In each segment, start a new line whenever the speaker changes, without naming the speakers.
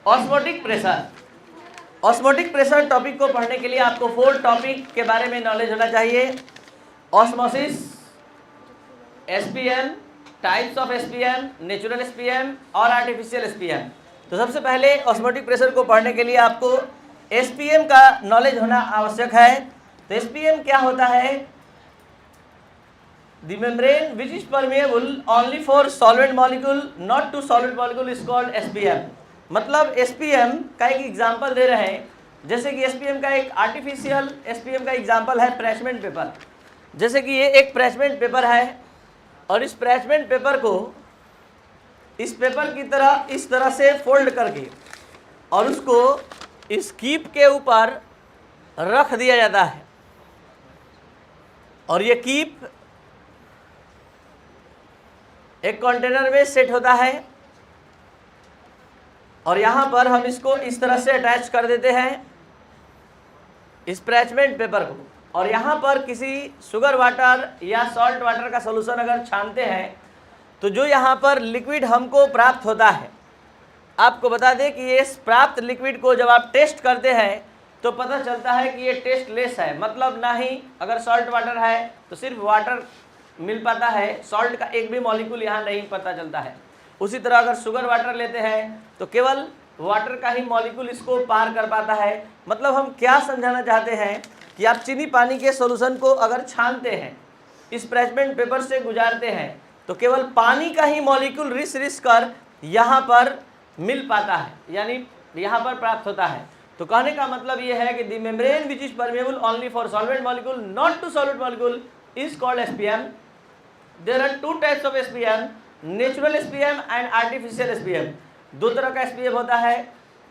Osmotic pressure. Osmotic pressure topic को पढ़ने के लिए आपको 4 टॉपिक के बारे में नॉलेज होना चाहिए। Osmosis, SPM, types of SPM, natural SPM और आर्टिफिशियल एसपीएम। तो सबसे पहले ऑस्मोटिक प्रेशर को पढ़ने के लिए आपको एसपीएम का नॉलेज होना आवश्यक है। तो एसपीएम क्या होता है? The membrane which is permeable only for solvent molecule, not to solid molecule is called SPM। मतलब SPM का एक एग्जाम्पल दे रहे हैं, जैसे कि SPM का एक आर्टिफिशियल SPM का एग्जाम्पल है प्रेसमेंट पेपर। जैसे कि ये एक प्रेसमेंट पेपर है और इस प्रेसमेंट पेपर को इस पेपर की तरह इस तरह से फोल्ड करके और उसको इस कीप के ऊपर रख दिया जाता है और ये कीप एक कंटेनर में सेट होता है और यहाँ पर हम इसको इस तरह से अटैच कर देते हैं इस प्रेसमेंट पेपर को, और यहाँ पर किसी शुगर वाटर या सॉल्ट वाटर का सॉल्यूशन अगर छानते हैं तो जो यहाँ पर लिक्विड हमको प्राप्त होता है, आपको बता दें कि ये प्राप्त लिक्विड को जब आप टेस्ट करते हैं तो पता चलता है कि ये टेस्ट लेस है। मतलब ना ही अगर सॉल्ट वाटर है तो सिर्फ वाटर मिल पाता है, सॉल्ट का एक भी मॉलिक्यूल यहाँ नहीं पता चलता है। उसी तरह अगर शुगर वाटर लेते हैं तो केवल वाटर का ही मॉलिक्यूल इसको पार कर पाता है। मतलब हम क्या समझाना चाहते हैं कि आप चीनी पानी के सॉल्यूशन को अगर छानते हैं, इस प्रेसमेंट पेपर से गुजारते हैं, तो केवल पानी का ही मॉलिक्यूल रिस कर यहाँ पर मिल पाता है, यानी यहाँ पर प्राप्त होता है। तो कहने का मतलब ये है कि the membrane which is permeable only for solvent molecule not to solid molecule is called SPM. There are 2 types of SPM, natural SPM and artificial SPM। 2 तरह का SPM होता है।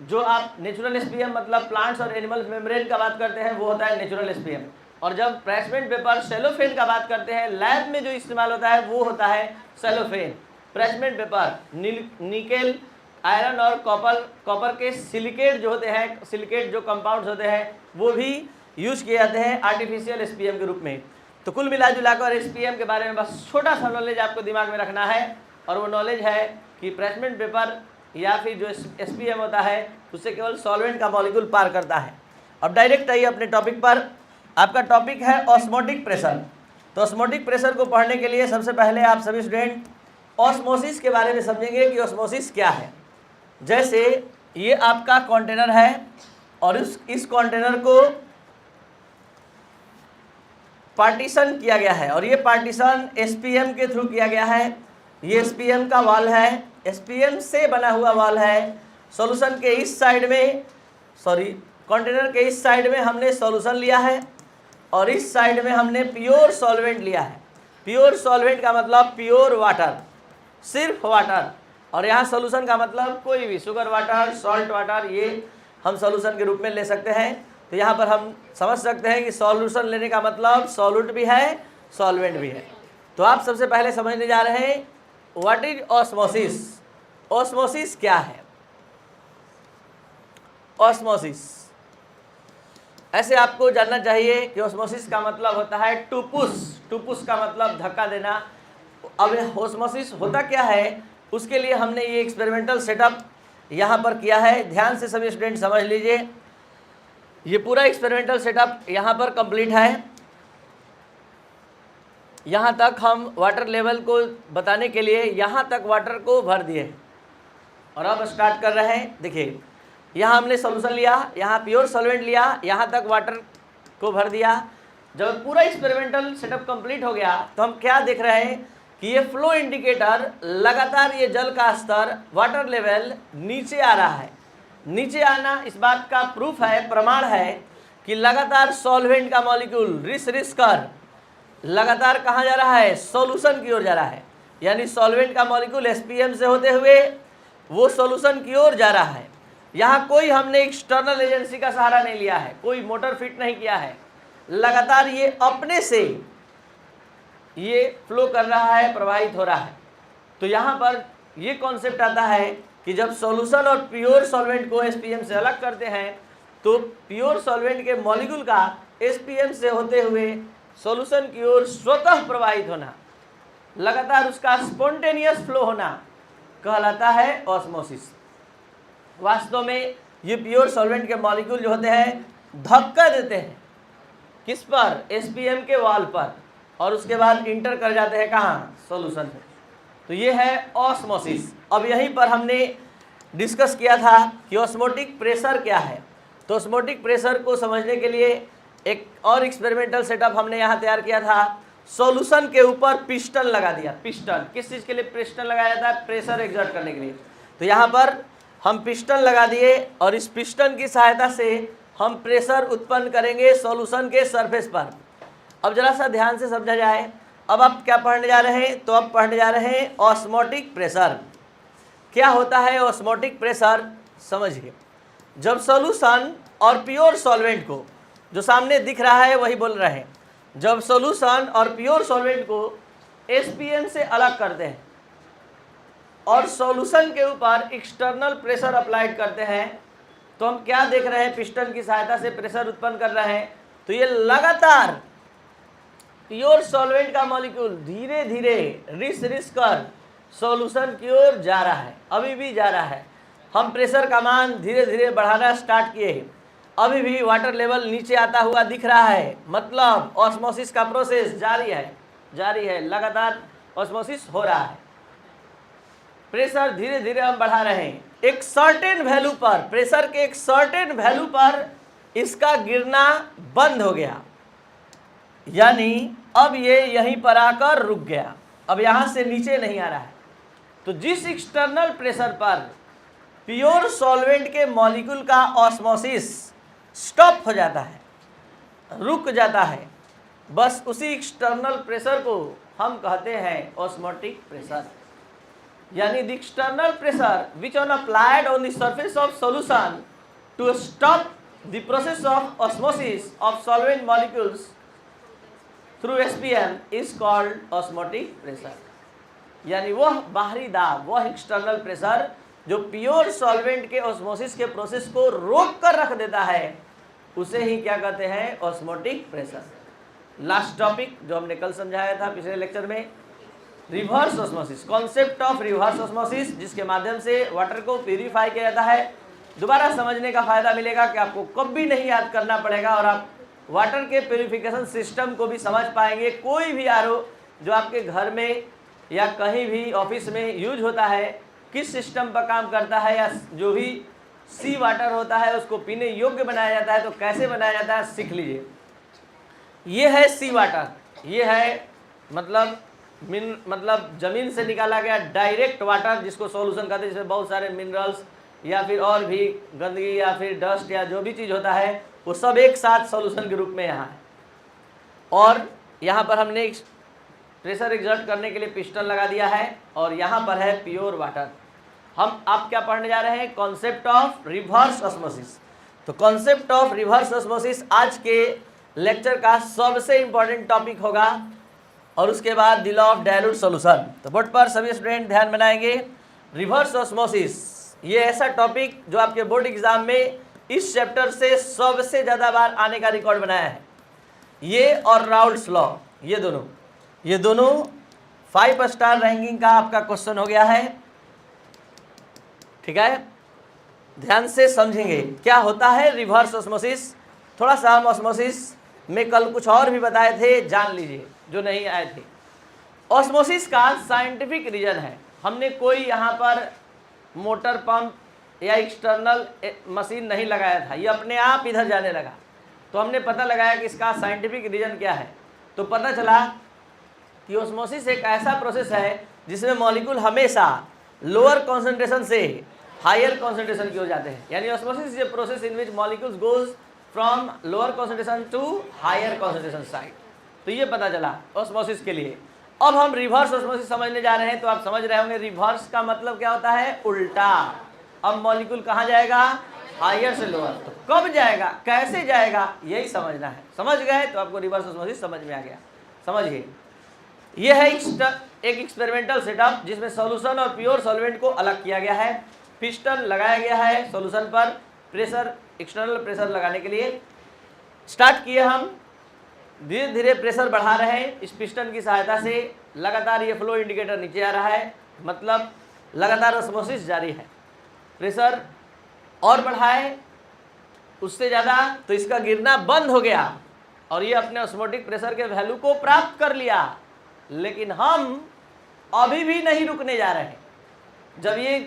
जो आप नेचुरल SPM मतलब प्लांट्स और एनिमल्स मेम्ब्रेन का बात करते हैं वो होता है नेचुरल SPM, और जब प्रेसमेंट पेपर सेलोफेन का बात करते हैं लैब में जो इस्तेमाल होता है वो होता है सेलोफेन। प्रेसमेंट पेपर निकेल, आयरन और कॉपर के सिलिकेट जो होते हैं, सिलिकेट जो कंपाउंड्स होते हैं वो भी यूज किए जाते हैं आर्टिफिशियल SPM के रूप में। तो कुल मिला जुलाकर एसपीएम के बारे में बस छोटा सा नॉलेज आपको दिमाग में रखना है, और वो नॉलेज है कि प्रेसमेंट पेपर या फिर जो एसपीएम होता है उससे केवल सॉल्वेंट का मॉलिक्यूल पार करता है। अब डायरेक्ट आइए अपने टॉपिक पर। आपका टॉपिक है ऑस्मोटिक प्रेशर। तो ऑस्मोटिक प्रेशर को पढ़ने के लिए सबसे पहले आप सभी स्टूडेंट ऑस्मोसिस के बारे में समझेंगे कि ऑस्मोसिस क्या है। जैसे ये आपका कंटेनर है और इस कंटेनर को पार्टीशन किया गया है, और ये पार्टीशन एसपीएम के थ्रू किया गया है। ये एसपीएम का वॉल है, एसपीएम से बना हुआ वॉल है। सॉल्यूशन के इस साइड में कंटेनर के इस साइड में हमने सॉल्यूशन लिया है और इस साइड में हमने प्योर सॉल्वेंट लिया है। प्योर सॉल्वेंट का मतलब प्योर वाटर, सिर्फ वाटर, और यहाँ सॉल्यूशन का मतलब कोई भी शुगर वाटर, सॉल्ट वाटर, ये हम सॉल्यूशन के रूप में ले सकते हैं। तो यहाँ पर हम समझ सकते हैं कि सॉल्यूशन लेने का मतलब सॉल्यूट भी है, सॉल्वेंट भी है। तो आप सबसे पहले समझने जा रहे हैं व्हाट इज ऑस्मोसिस। ऑस्मोसिस क्या है? ऑस्मोसिस ऐसे आपको जानना चाहिए कि ऑस्मोसिस का मतलब होता है टू पुश। टू पुश का मतलब धक्का देना। अब ऑस्मोसिस होता क्या है उसके लिए हमने ये एक्सपेरिमेंटल सेटअप यहाँ पर किया है। ध्यान से सभी स्टूडेंट समझ लीजिए। ये पूरा एक्सपेरिमेंटल सेटअप यहाँ पर कंप्लीट है। यहाँ तक हम वाटर लेवल को बताने के लिए यहाँ तक वाटर को भर दिए और अब स्टार्ट कर रहे हैं। देखिए यहाँ हमने सॉल्यूशन लिया, यहाँ प्योर सॉल्वेंट लिया, यहाँ तक वाटर को भर दिया। जब पूरा एक्सपेरिमेंटल सेटअप कंप्लीट हो गया तो हम क्या देख रहे हैं कि ये फ्लो इंडिकेटर लगातार ये जल का स्तर, वाटर लेवल नीचे आ रहा है। नीचे आना इस बात का प्रूफ है, प्रमाण है कि लगातार सॉल्वेंट का मॉलिक्यूल रिस कर लगातार कहाँ जा रहा है? सॉल्यूशन की ओर जा रहा है। यानी सॉल्वेंट का मॉलिक्यूल एसपीएम से होते हुए वो सॉल्यूशन की ओर जा रहा है। यहाँ कोई हमने एक्सटर्नल एजेंसी का सहारा नहीं लिया है, कोई मोटर फिट नहीं किया है। लगातार ये अपने से ये फ्लो कर रहा है, प्रवाहित हो रहा है। तो यहाँ पर ये कॉन्सेप्ट आता है कि जब सॉल्यूशन और प्योर सॉल्वेंट को एसपीएम से अलग करते हैं तो प्योर सॉल्वेंट के मॉलिक्यूल का एसपीएम से होते हुए सॉल्यूशन की ओर स्वतः प्रवाहित होना, लगातार उसका स्पॉन्टेनियस फ्लो होना कहलाता है ऑस्मोसिस। वास्तव में ये प्योर सॉल्वेंट के मॉलिक्यूल जो होते हैं धक्का देते हैं किस पर, एसपीएम के वॉल पर, और उसके बाद इंटर कर जाते हैं कहाँ, सॉल्यूशन में। तो ये है ऑस्मोसिस। अब यहीं पर हमने डिस्कस किया था कि ऑस्मोटिक प्रेशर क्या है। तो ऑस्मोटिक प्रेशर को समझने के लिए एक और एक्सपेरिमेंटल सेटअप हमने यहाँ तैयार किया था। सॉल्यूशन के ऊपर पिस्टन लगा दिया। पिस्टन किस चीज़ के लिए पिस्टन लगाया जाता है, प्रेशर एक्सर्ट करने के लिए। तो यहाँ पर हम पिस्टन लगा दिए और इस पिस्टन की सहायता से हम प्रेशर उत्पन्न करेंगे सॉल्यूशन के सरफेस पर। अब जरा सा ध्यान से समझा जाए। अब आप क्या पढ़ने जा रहे हैं, तो अब पढ़ने जा रहे हैं ऑस्मोटिक प्रेशर। क्या होता है ऑस्मोटिक प्रेशर, समझिए। जब सॉल्यूशन और प्योर सॉल्वेंट को, जो सामने दिख रहा है वही बोल रहे हैं, जब सॉल्यूशन और प्योर सॉल्वेंट को एसपीएम से अलग करते हैं और सॉल्यूशन के ऊपर एक्सटर्नल प्रेशर अप्लाइड करते हैं, तो हम क्या देख रहे हैं, पिस्टन की सहायता से प्रेशर उत्पन्न कर रहे हैं। तो ये लगातार प्योर सॉल्वेंट का मॉलिक्यूल धीरे धीरे रिस कर सॉल्यूशन की ओर जा रहा है, अभी भी जा रहा है। हम प्रेशर का मान धीरे धीरे बढ़ाना स्टार्ट किए हैं, अभी भी वाटर लेवल नीचे आता हुआ दिख रहा है, मतलब ऑस्मोसिस का प्रोसेस जारी है, लगातार ऑस्मोसिस हो रहा है। प्रेशर धीरे धीरे हम बढ़ा रहे हैं। एक सर्टेन वैल्यू पर, प्रेशर के एक सर्टेन वैल्यू पर इसका गिरना बंद हो गया, यानी अब ये यहीं पर आकर रुक गया, अब यहाँ से नीचे नहीं आ रहा है। तो जिस एक्सटर्नल प्रेशर पर प्योर सॉल्वेंट के मॉलिक्यूल का ऑस्मोसिस स्टॉप हो जाता है, रुक जाता है, बस उसी एक्सटर्नल प्रेशर को हम कहते हैं ऑस्मोटिक प्रेशर। यानी the external pressure which on applied on the surface of solution to stop the process of osmosis of solvent molecules through SPM is called osmotic pressure. यानी वह बाहरी दाब, वह एक्सटर्नल प्रेशर जो प्योर सॉल्वेंट के osmosis के process को रोक कर रख देता है, उसे ही क्या कहते हैं, ऑस्मोटिक प्रेशर। लास्ट टॉपिक जो हमने कल समझाया था पिछले लेक्चर में, reverse osmosis, concept of reverse osmosis, जिसके माध्यम से वाटर को प्यूरिफाई किया जाता है। दोबारा समझने का फायदा मिलेगा कि आपको कभी नहीं याद करना पड़ेगा और आप वाटर के प्यूरिफिकेशन सिस्टम को भी समझ पाएंगे। कोई भी आरओ जो आपके घर में या कहीं भी ऑफिस में यूज होता है, किस सिस्टम पर काम करता है, या जो भी सी वाटर होता है उसको पीने योग्य बनाया जाता है, तो कैसे बनाया जाता है सीख लीजिए। ये है सी वाटर, ये है मतलब ज़मीन से निकाला गया डायरेक्ट वाटर, जिसको सॉल्यूशन कहते हैं, जिसमें बहुत सारे मिनरल्स या फिर और भी गंदगी या फिर डस्ट या जो भी चीज़ होता है वो सब एक साथ सॉल्यूशन के रूप में यहाँ है। और यहाँ पर हमने प्रेशर एक्सर्ट करने के लिए पिस्टन लगा दिया है और यहाँ पर है प्योर वाटर। हम आप क्या पढ़ने जा रहे हैं, कॉन्सेप्ट ऑफ रिवर्स ऑस्मोसिस। तो कॉन्सेप्ट ऑफ रिवर्स ऑस्मोसिस आज के लेक्चर का सबसे इंपॉर्टेंट टॉपिक होगा, और उसके बाद the law of dilute solution. तो बोर्ड पर सभी स्टूडेंट ध्यान बनाएंगे। रिवर्स ऑस्मोसिस ये ऐसा टॉपिक जो आपके बोर्ड एग्जाम में इस चैप्टर से सबसे ज़्यादा बार आने का रिकॉर्ड बनाया है। ये और राउल्ट्स लॉ, ये दोनों 5 स्टार रैंकिंग का आपका क्वेश्चन हो गया है। ठीक है, ध्यान से समझेंगे क्या होता है रिवर्स ऑस्मोसिस। थोड़ा सा हम ऑस्मोसिस में कल कुछ और भी बताए थे, जान लीजिए जो नहीं आए थे। ऑस्मोसिस का साइंटिफिक रीजन है, हमने कोई यहाँ पर मोटर पंप या एक्सटर्नल मशीन नहीं लगाया था, ये अपने आप इधर जाने लगा। तो हमने पता लगाया कि इसका साइंटिफिक रीजन क्या है। तो पता चला कि ऑस्मोसिस एक ऐसा प्रोसेस है जिसमें मॉलिक्यूल हमेशा लोअर कॉन्सेंट्रेशन से हायर कॉन्सेंट्रेशन की ओर जाते हैं। यानी osmosis is a process in which molecules goes from lower concentration to higher concentration side. तो ये पता चला ऑस्मोसिस के लिए। अब हम रिवर्स ऑस्मोसिस समझने जा रहे हैं। तो आप समझ रहे होंगे रिवर्स का मतलब क्या होता है, उल्टा। अब मॉलिक्यूल कहाँ जाएगा, हायर से लोअर। तो कब जाएगा, कैसे जाएगा, यही समझना है। समझ गए तो आपको रिवर्स ऑस्मोसिस समझ में आ गया। समझिए, ये है एक एक्सपेरिमेंटल सेटअप जिसमें सॉल्यूशन और प्योर सॉल्वेंट को अलग किया गया है। पिस्टन लगाया गया है सॉल्यूशन पर, प्रेशर एक्सटर्नल प्रेशर लगाने के लिए। स्टार्ट किए हम, धीरे धीरे प्रेशर बढ़ा रहे हैं इस पिस्टन की सहायता से। लगातार ये फ्लो इंडिकेटर नीचे आ रहा है, मतलब लगातार ऑस्मोसिस जारी है। प्रेशर और बढ़ाए उससे ज़्यादा, तो इसका गिरना बंद हो गया और ये अपने ऑस्मोटिक प्रेशर के वैल्यू को प्राप्त कर लिया। लेकिन हम अभी भी नहीं रुकने जा रहे हैं। जब ये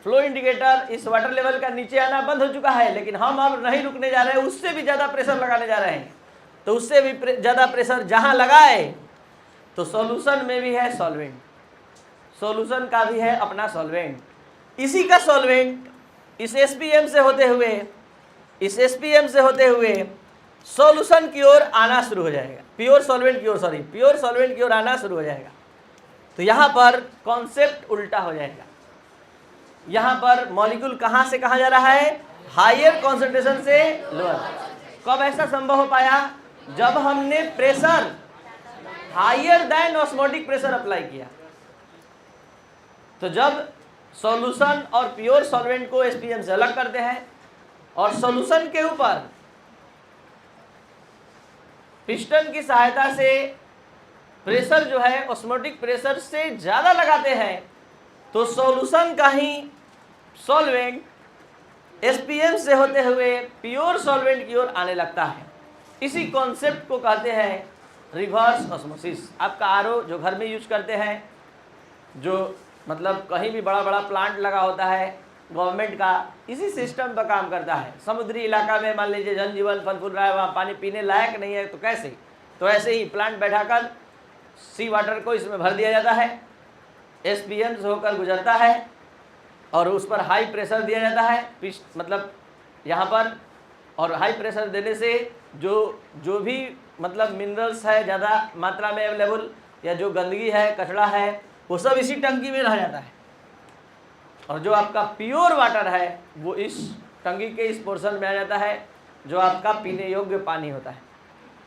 फ्लो इंडिकेटर इस वाटर लेवल का नीचे आना बंद हो चुका है, लेकिन हम अब नहीं रुकने जा रहे हैं, उससे भी ज़्यादा प्रेशर लगाने जा रहे हैं। तो उससे भी ज़्यादा प्रेशर जहाँ लगाए तो सॉल्यूशन में भी है सॉल्वेंट, सॉल्यूशन का भी है अपना सॉल्वेंट। इसी का सॉल्वेंट इस एसपीएम से होते हुए सॉल्यूशन की ओर आना शुरू हो जाएगा, प्योर सॉल्वेंट की ओर आना शुरू हो जाएगा। तो यहाँ पर कॉन्सेप्ट उल्टा हो जाएगा। यहाँ पर मॉलिक्यूल कहाँ से कहाँ जा रहा है, हायर कॉन्सेंट्रेशन से लोअर। कब ऐसा संभव हो पाया, जब हमने pressure higher than osmotic pressure apply किया। तो जब सॉल्यूशन और प्योर सॉल्वेंट को एसपीएम से अलग करते हैं और सॉल्यूशन के ऊपर पिस्टन की सहायता से प्रेशर जो है ऑस्मोटिक प्रेशर से ज़्यादा लगाते हैं, तो सॉल्यूशन का ही सॉल्वेंट एसपीएम से होते हुए प्योर सॉल्वेंट की ओर आने लगता है। इसी कॉन्सेप्ट को कहते हैं रिवर्स ऑस्मोसिस। आपका आरओ जो घर में यूज करते हैं, जो मतलब कहीं भी बड़ा बड़ा प्लांट लगा होता है गवर्नमेंट का, इसी सिस्टम पर काम करता है। समुद्री इलाका में मान लीजिए जनजीवन फल फूल रहा है, वहाँ पानी पीने लायक नहीं है, तो कैसे, तो ऐसे ही प्लांट बैठाकर सी वाटर को इसमें भर दिया जाता है, एसपीएम से होकर गुजरता है और उस पर हाई प्रेशर दिया जाता है, मतलब यहाँ पर, और हाई प्रेशर देने से जो भी मतलब मिनरल्स है ज़्यादा मात्रा में अवेलेबल, या जो गंदगी है, कचरा है, वो सब इसी टंकी में रह जाता है। और जो आपका प्योर वाटर है वो इस टंकी के इस पोर्शन में आ जाता है, जो आपका पीने योग्य पानी होता है।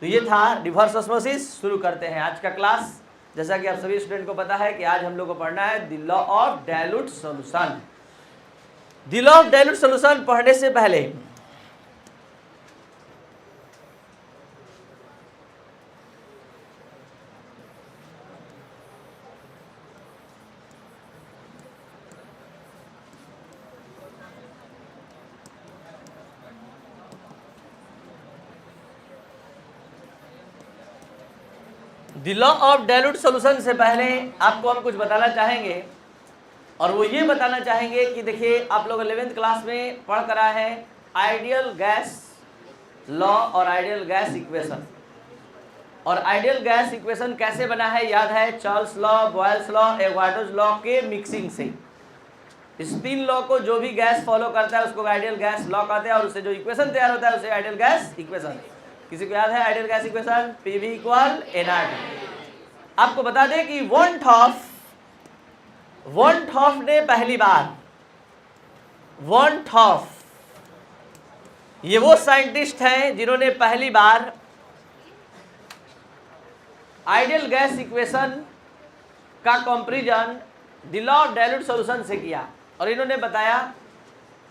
तो ये था रिवर्स ऑस्मोसिस। शुरू करते हैं आज का क्लास। जैसा कि आप सभी स्टूडेंट को पता है कि आज हम लोग को पढ़ना है the law of dilute solution. The law of dilute solution पढ़ने से पहले the law of dilute solution से पहले आपको हम कुछ बताना चाहेंगे, और वो ये बताना चाहेंगे कि देखिए आप लोग 11th क्लास में पढ़ कर आए हैं आइडियल गैस लॉ और आइडियल गैस इक्वेशन। और आइडियल गैस इक्वेशन कैसे बना है याद है, Charles law, Boyle's law, Avogadro's law के मिक्सिंग से। इस तीन लॉ को जो भी गैस फॉलो करता है उसको आइडियल गैस लॉ कहते हैं, और उससे जो इक्वेशन तैयार होता है उसे आइडियल गैस इक्वेशन। किसी को याद है ideal gas equation, PV equal NRT. आपको बता दें कि वन थॉफ ने पहली बार, वन थॉफ ये वो साइंटिस्ट हैं जिन्होंने पहली बार आइडियल गैस इक्वेशन का comparison the law of dilute solution से किया। और इन्होंने बताया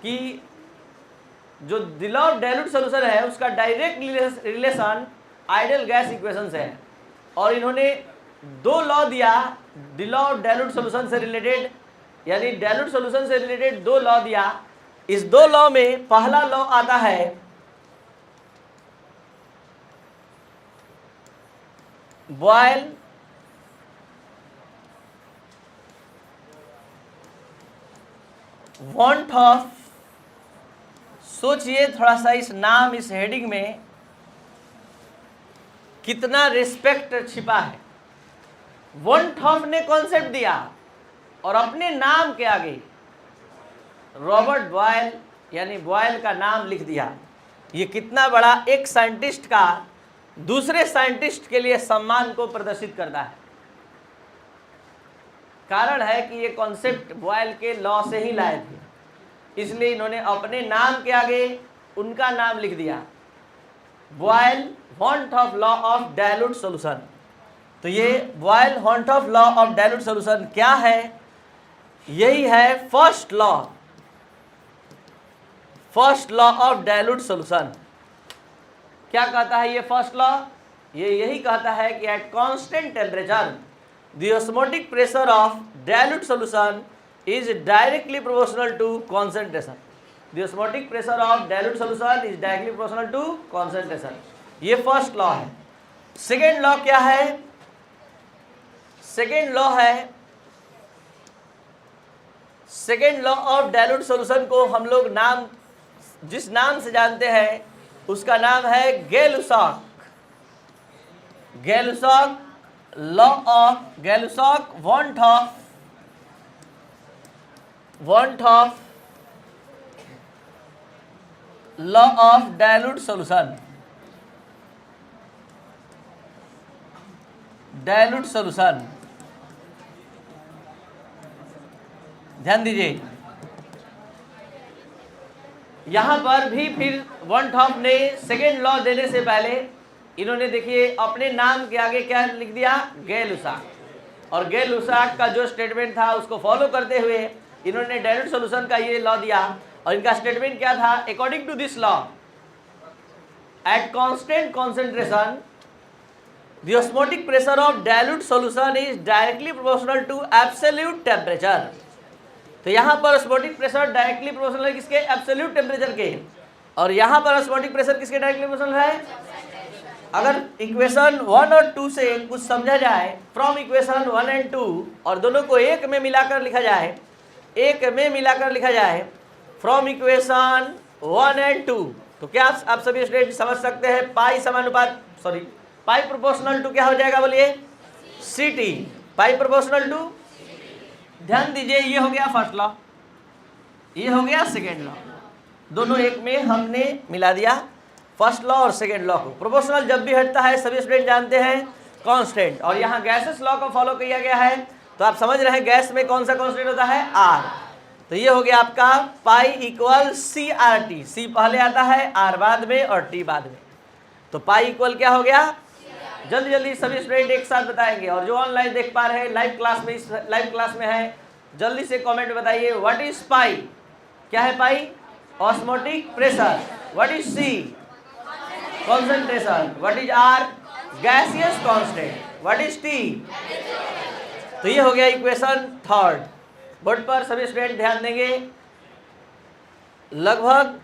कि जो the law of dilute solution है उसका direct relation ideal gas equation से है। और इन्होंने दो लॉ दिया the law of dilute solution से रिलेटेड, यानी डाइल्यूट सॉल्यूशन से रिलेटेड दो लॉ दिया। इस दो लॉ में पहला लॉ आता है बॉयल वॉन्ट ऑफ। सोचिए थोड़ा सा इस नाम, इस हेडिंग में कितना रिस्पेक्ट छिपा है। वॉन्ट ऑफ ने कॉन्सेप्ट दिया और अपने नाम के आगे रॉबर्ट बॉयल यानी बॉयल का नाम लिख दिया। ये कितना बड़ा एक साइंटिस्ट का दूसरे साइंटिस्ट के लिए सम्मान को प्रदर्शित करता है। कारण है कि ये कॉन्सेप्ट बॉयल के लॉ से ही लाए थे, इसलिए इन्होंने अपने नाम के आगे उनका नाम लिख दिया, Boyle van't Hoff law of dilute solution. तो ये Boyle van't Hoff law of dilute solution क्या है? यही है first law of dilute solution. क्या कहता है ये फर्स्ट लॉ? ये यही कहता है कि at constant temperature the osmotic pressure of dilute solution is directly proportional to concentration. The osmotic pressure of dilute solution is directly proportional to concentration. ये फर्स्ट लॉ है। सेकेंड लॉ क्या है? Second law of dilute solution को हम लोग जिस नाम से जानते हैं उसका नाम है Gay Lussac law of Gay Lussac want of law of dilute solution। ध्यान दीजिए, यहां पर भी फिर want of ने सेकेंड लॉ देने से पहले इन्होंने देखिए अपने नाम के आगे क्या लिख दिया? गै-लुसाक। और गै-लुसाक का जो स्टेटमेंट था उसको फॉलो करते हुए इन्होंने डाइल्यूट सॉल्यूशन का ये लॉ दिया। और इनका स्टेटमेंट क्या था? According to this law at constant concentration the osmotic pressure of dilute solution is directly proportional to absolute temperature. तो यहाँ पर ऑस्मोटिक प्रेशर डायरेक्टली प्रोपोर्शनल है किसके? एब्सोल्यूट टेम्परेचर के। और यहाँ पर ऑस्मोटिक प्रेशर किसके डायरेक्टली प्रोपोर्शनल है? अगर इक्वेशन 1 और 2 से कुछ समझा जाए, फ्रॉम इक्वेशन 1 एंड 2 और दोनों को एक में मिलाकर लिखा जाए, फ्रॉम इक्वेशन 1 एंड 2, तो क्या आप सभी स्टूडेंट समझ सकते हैं? पाई प्रोपोर्शनल टू क्या हो जाएगा? बोलिए CT। पाई प्रोपोर्शनल टू, ध्यान दीजिए, ये हो गया फर्स्ट लॉ, ये हो गया सेकेंड लॉ, दोनों एक में हमने मिला दिया फर्स्ट लॉ और सेकेंड लॉ को। प्रोपोर्शनल जब भी हटता है सभी स्टूडेंट जानते हैं कांस्टेंट। और यहाँ गैसेस लॉ को फॉलो किया गया है, तो आप समझ रहे हैं गैस में कौन सा कांस्टेंट होता है? R। तो ये हो गया आपका पाई इक्वल CRT। C पहले आता है, R बाद में और T बाद में। तो पाई इक्वल क्या हो गया? जल्दी जल्दी सभी स्टूडेंट एक साथ बताएंगे। और जो ऑनलाइन देख पा रहे हैं लाइव क्लास में है, जल्दी से कमेंट में बताइए व्हाट इज पाई? क्या है pi? Osmotic pressure. What is C? Concentration. What is R? Gaseous constant. What is T? तो ये हो गया इक्वेशन थर्ड। बोर्ड पर सभी स्टूडेंट ध्यान देंगे, लगभग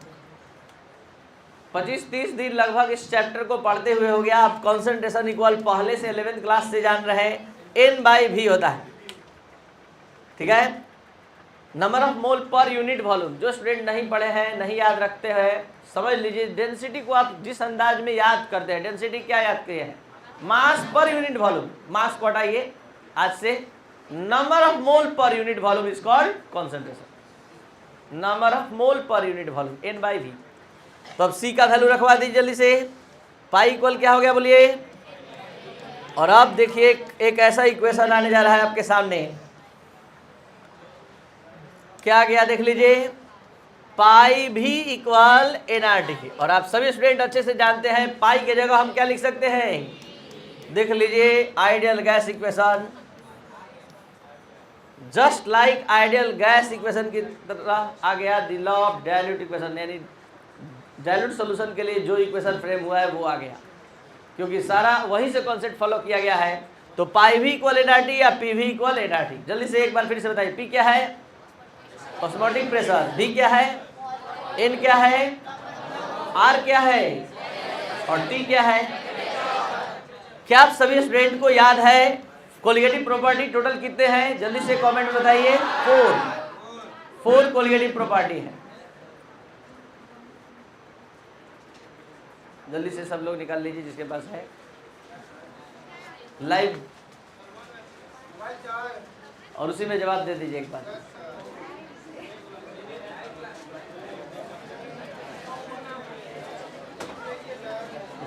25-30 दिन लगभग इस चैप्टर को पढ़ते हुए हो गया। आप कॉन्सेंट्रेशन इक्वल पहले से 11th क्लास से जान रहे हैं, N/V होता है, ठीक है? Number of mole per unit volume. जो स्टूडेंट नहीं पढ़े हैं, नहीं याद रखते हैं, समझ लीजिए डेंसिटी को आप जिस अंदाज में याद करते हैं, डेंसिटी क्या याद किए हैं? मास पर यूनिट वॉल्यूम। मास को हटाइए आज से, number of mole per unit volume is called concentration. Number of mole per unit volume N/V। तो अब C का वैल्यू रखवा दीजिए जल्दी से। पाई इक्वल क्या हो गया बोलिए? और अब देखिए एक ऐसा इक्वेशन आने जा रहा है आपके सामने, क्या आ गया देख लीजिए, पाई भी इक्वल nRT। और आप सभी स्टूडेंट अच्छे से जानते हैं पाई की जगह हम क्या लिख सकते हैं? देख लीजिए ideal gas equation, just like ideal gas equation की तरह आ गया the law of dilute equation. यानी डाइल्यूट सॉल्यूशन के लिए जो इक्वेशन फ्रेम हुआ है वो आ गया, क्योंकि सारा वहीं से कॉन्सेप्ट फॉलो किया गया है। तो पाई भी इक्वल nRT या P भी इक्वल nRT। जल्दी से एक बार फिर से बताइए, P क्या है? Osmotic pressure. V क्या है? N क्या है? R क्या है? और T क्या है? क्या आप सभी स्टूडेंट को याद है कोलिगेटिव प्रॉपर्टी टोटल कितने हैं? जल्दी से कमेंट में बताइए। 4 कोलिगेटिव प्रॉपर्टी है। जल्दी से सब लोग निकाल लीजिए जिसके पास है लाइव, और उसी में जवाब दे दीजिए एक बार।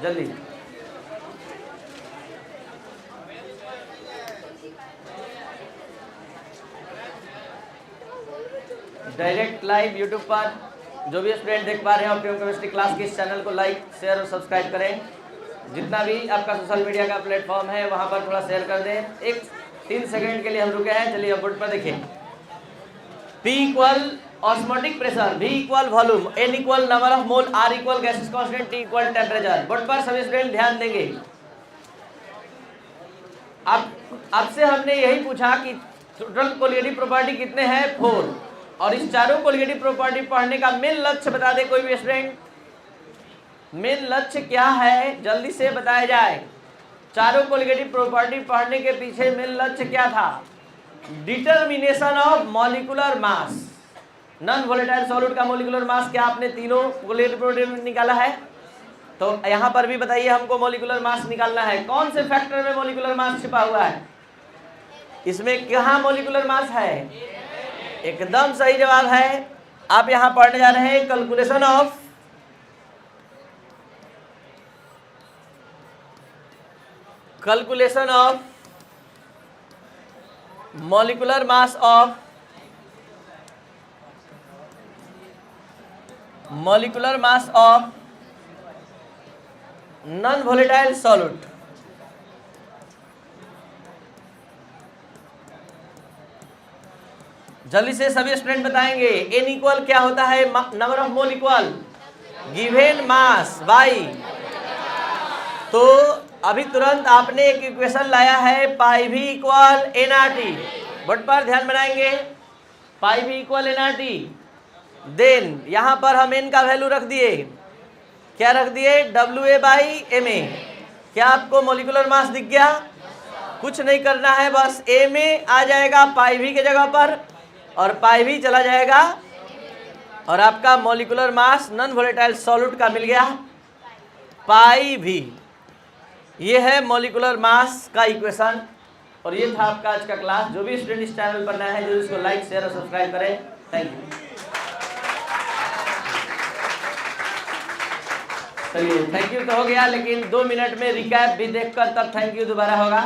जल्दी डायरेक्ट लाइव यूट्यूब पर जो भी स्टूडेंट देख पा रहे हैं ऑप्टिमम केमिस्ट्री क्लास के इस चैनल को लाइक शेयर और सब्सक्राइब करें। जितना भी आपका सोशल मीडिया का प्लेटफॉर्म है वहां पर थोड़ा शेयर कर दें। एक 3 सेकंड के लिए हम रुके हैं। चलिए बोर्ड पर देखिए, P equal osmotic pressure, V equal volume, N equal number of mole, R equal gases constant, T equal temperature. Board पर सभी स्टूडेंट ध्यान देंगे। आपसे हमने यही पूछा कि टोटल कोलिगेटिव प्रॉपर्टी कितने हैं? 4। और इस चारों कोलिगेटिव प्रॉपर्टी पढ़ने का मेन लक्ष्य बता दे कोई भी स्टूडेंट, मेन लक्ष्य क्या है जल्दी से बताया जाए। चारों कोलिगेटिव प्रॉपर्टी पढ़ने के पीछे मेन लक्ष्य क्या था? Determination of molecular mass. Non volatile solid का मॉलिक्यूलर मास क्या आपने तीनों कोलिगेटिव प्रॉपर्टी में निकाला है? तो यहाँ पर भी बताइए हमको मॉलिक्यूलर मास निकालना है। कौन से फैक्टर में मॉलिक्यूलर मास छिपा हुआ है? इसमें कहाँ मॉलिक्यूलर मास है? एकदम सही जवाब है। आप यहाँ पढ़ने जा रहे हैं calculation of molecular mass of non volatile solid. जल्दी से सभी स्टूडेंट बताएंगे n इक्वल क्या होता है? Number of mole equal given mass by. तो अभी तुरंत आपने एक इक्वेशन लाया है पाई भी इक्वल nRT। बट पर ध्यान बनाएंगे पाई भी इक्वल nRT। देन यहां पर हम n का वैल्यू रख दिए, क्या रख दिए? WA/ma। क्या आपको मॉलिक्यूलर मास दिख गया? कुछ नहीं करना है, बस ma आ जाएगा पाई भी के जगह पर और पाई भी चला जाएगा और आपका molecular mass non volatile solid का मिल गया पाई भी। ये है मॉलिक्यूलर मास का इक्वेशन। और ये था आपका आज का क्लास। जो भी स्टूडेंट इस चैनल पर नया है जरूर इसको लाइक शेयर और सब्सक्राइब करें। Thank you. चलिए थैंक यू तो हो गया, लेकिन 2 मिनट में रिकैप भी देखकर तब थैंक यू दोबारा होगा।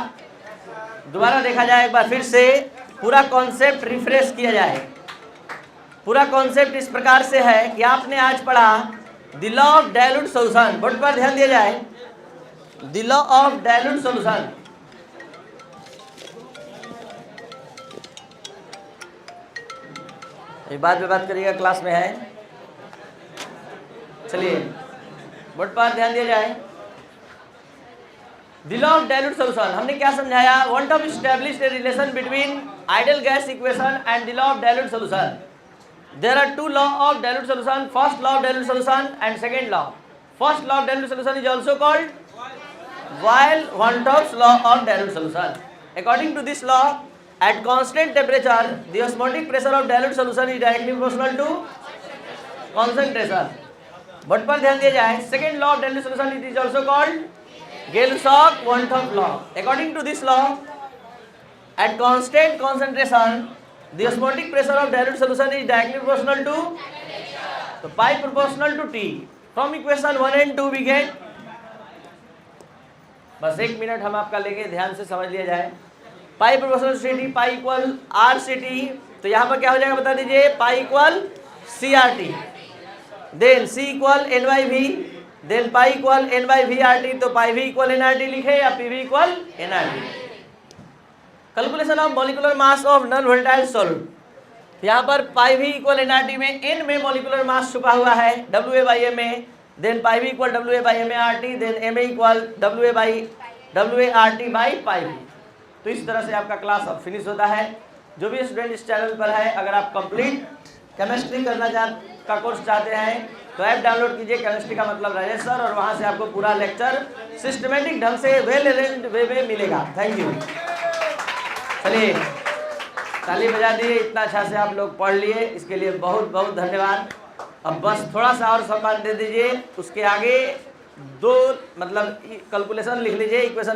दोबारा देखा जाए एक बार फिर से, पूरा कॉन्सेप्ट रिफ्रेश किया जाए। पूरा कॉन्सेप्ट इस प्रकार से है कि आपने आज पढ़ा the law of dilute solution. Board पर ध्यान दिया जाए, the law of dilute solution. एक बात पे बात करिएगा, क्लास में है। चलिए बोर्ड पर ध्यान दिया जाए। The law of dilute solution हमने क्या समझाया? Want to establish a relation between ideal gas equation and the law of dilute solution. There are 2 law of dilute solution, first law of dilute solution and second law. First law of dilute solution is also called Weil-Wantorf's law of dilute solution. According to this law, at constant temperature, the osmotic pressure of dilute solution is directly proportional to concentration. But पर ध्यान दिया जाए, second law of dilute solution it is also called Gay-Lussac-Wantorf law. According to this law, at constant concentration, the osmotic pressure of dilute solution is directly proportional to, so pi proportional to T. From equation 1 and 2 we get, बस 1 minute हम आपका लेंगे, ध्यान से समझ लिया जाए। Pi proportional to ct, pi equal R C T. तो यहाँ पर क्या हो जाएगा बता दीजिए? Pi equal C R T, then C equal N by V, then pi equal N by V R T. तो pi V equal N R T लिखे या P V equal N R T. Calculation of molecular mass of non volatile solid. यहाँ पर pi V equal N R T में n में molecular mass छुपा हुआ है, WA/ma। Then pi V equal WA/ma/RT, then ma equal WA/RT by pi V. तो इस तरह से आपका क्लास अब फिनिश होता है। जो भी स्टूडेंट इस चैनल पर है, अगर आप कंप्लीट केमिस्ट्री का कोर्स चाहते हैं तो ऐप डाउनलोड कीजिए, केमिस्ट्री का मतलब राजेश सर, और वहाँ से आपको पूरा लेक्चर सिस्टमेटिक ढंग से वेल अरेंज्ड वे में मिलेगा। Thank you. चलिए ताली बजा दिए, इतना अच्छा से आप लोग पढ़ लिए, इसके लिए बहुत बहुत धन्यवाद। अब बस थोड़ा सा और सम्मान दे दीजिए, उसके आगे 2 मतलब कैलकुलेशन लिख लीजिए, इक्वेशन